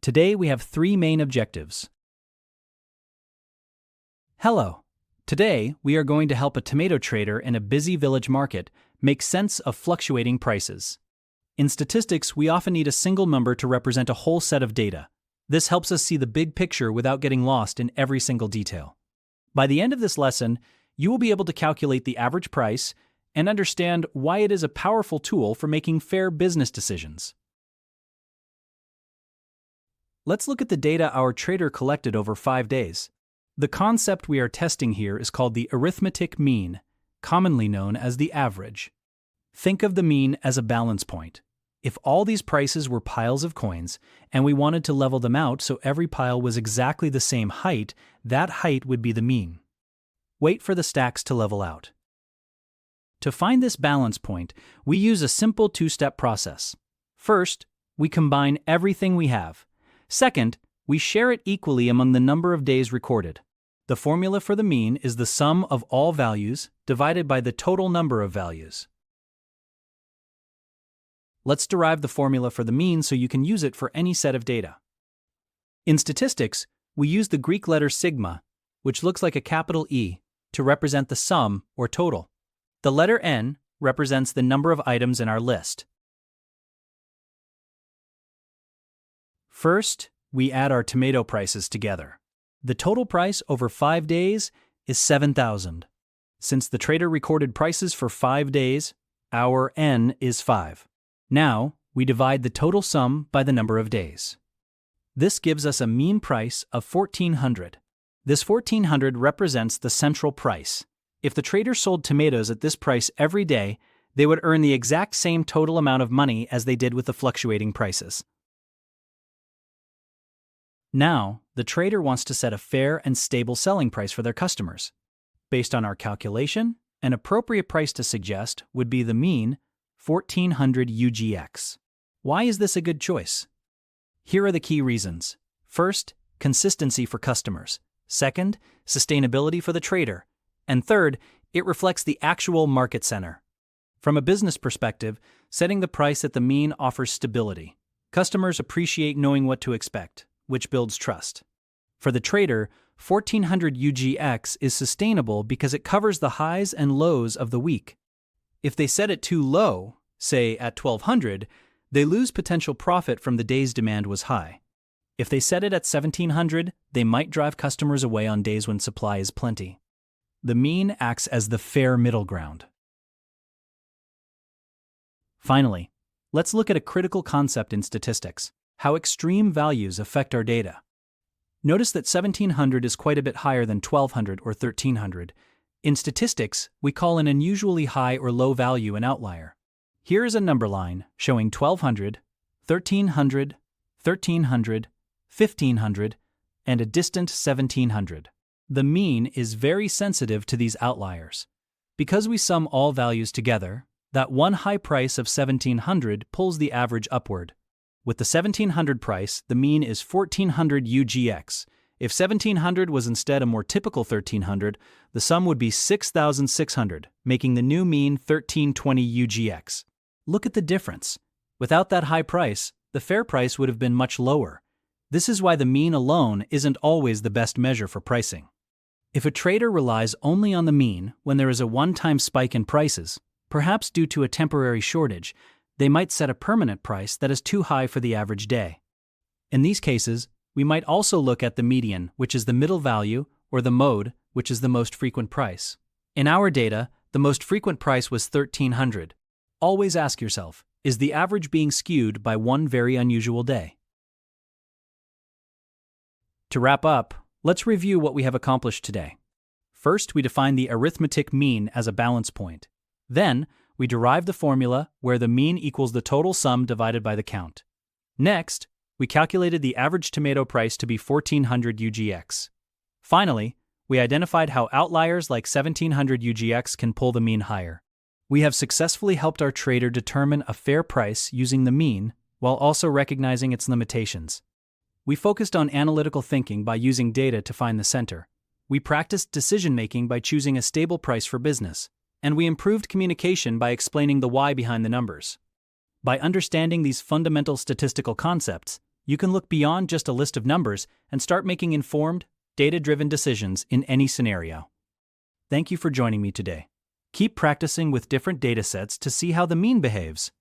Today we have three main objectives. Hello. Today we are going to help a tomato trader in a busy village market make sense of fluctuating prices. In statistics, we often need a single number to represent a whole set of data. This helps us see the big picture without getting lost in every single detail. By the end of this lesson, you will be able to calculate the average price and understand why it is a powerful tool for making fair business decisions. Let's look at the data our trader collected over 5 days. The concept we are testing here is called the arithmetic mean, commonly known as the average. Think of the mean as a balance point. If all these prices were piles of coins and we wanted to level them out so every pile was exactly the same height, that height would be the mean. Wait for the stacks to level out. To find this balance point, we use a simple two-step process. First, we combine everything we have. Second, we share it equally among the number of days recorded. The formula for the mean is the sum of all values divided by the total number of values. Let's derive the formula for the mean so you can use it for any set of data. In statistics, we use the Greek letter sigma, which looks like a capital E, to represent the sum or total. The letter N represents the number of items in our list. First, we add our tomato prices together. The total price over 5 days is 7,000. Since the trader recorded prices for 5 days, our N is 5. Now, we divide the total sum by the number of days. This gives us a mean price of 1,400. This 1,400 represents the central price. If the trader sold tomatoes at this price every day, they would earn the exact same total amount of money as they did with the fluctuating prices. Now, the trader wants to set a fair and stable selling price for their customers. Based on our calculation, an appropriate price to suggest would be the mean 1,400 UGX. Why is this a good choice? Here are the key reasons. First, consistency for customers. Second, sustainability for the trader. And third, it reflects the actual market center. From a business perspective, setting the price at the mean offers stability. Customers appreciate knowing what to expect, which builds trust. For the trader, 1,400 UGX is sustainable because it covers the highs and lows of the week. If they set it too low, say at 1,200, they lose potential profit from the day's demand was high. If they set it at 1,700, they might drive customers away on days when supply is plenty. The mean acts as the fair middle ground. Finally, let's look at a critical concept in statistics: how extreme values affect our data. Notice that 1,700 is quite a bit higher than 1,200 or 1,300. In statistics, we call an unusually high or low value an outlier. Here is a number line showing 1,200, 1,300, 1,300, 1,500, and a distant 1,700. The mean is very sensitive to these outliers. Because we sum all values together, that one high price of 1,700 pulls the average upward. With the 1,700 price, the mean is 1,400 UGX. If 1,700 was instead a more typical 1,300, the sum would be 6,600, making the new mean 1,320 UGX. Look at the difference. Without that high price, the fair price would have been much lower. This is why the mean alone isn't always the best measure for pricing. If a trader relies only on the mean when there is a one-time spike in prices, perhaps due to a temporary shortage, they might set a permanent price that is too high for the average day. In these cases, we might also look at the median, which is the middle value, or the mode, which is the most frequent price. In our data, the most frequent price was 1,300. Always ask yourself, is the average being skewed by one very unusual day? To wrap up, let's review what we have accomplished today. First, we define the arithmetic mean as a balance point. Then, we derive the formula where the mean equals the total sum divided by the count. Next, we calculated the average tomato price to be 1,400 UGX. Finally, we identified how outliers like 1,700 UGX can pull the mean higher. We have successfully helped our trader determine a fair price using the mean while also recognizing its limitations. We focused on analytical thinking by using data to find the center. We practiced decision-making by choosing a stable price for business. And we improved communication by explaining the why behind the numbers. By understanding these fundamental statistical concepts, you can look beyond just a list of numbers and start making informed, data-driven decisions in any scenario. Thank you for joining me today. Keep practicing with different datasets to see how the mean behaves.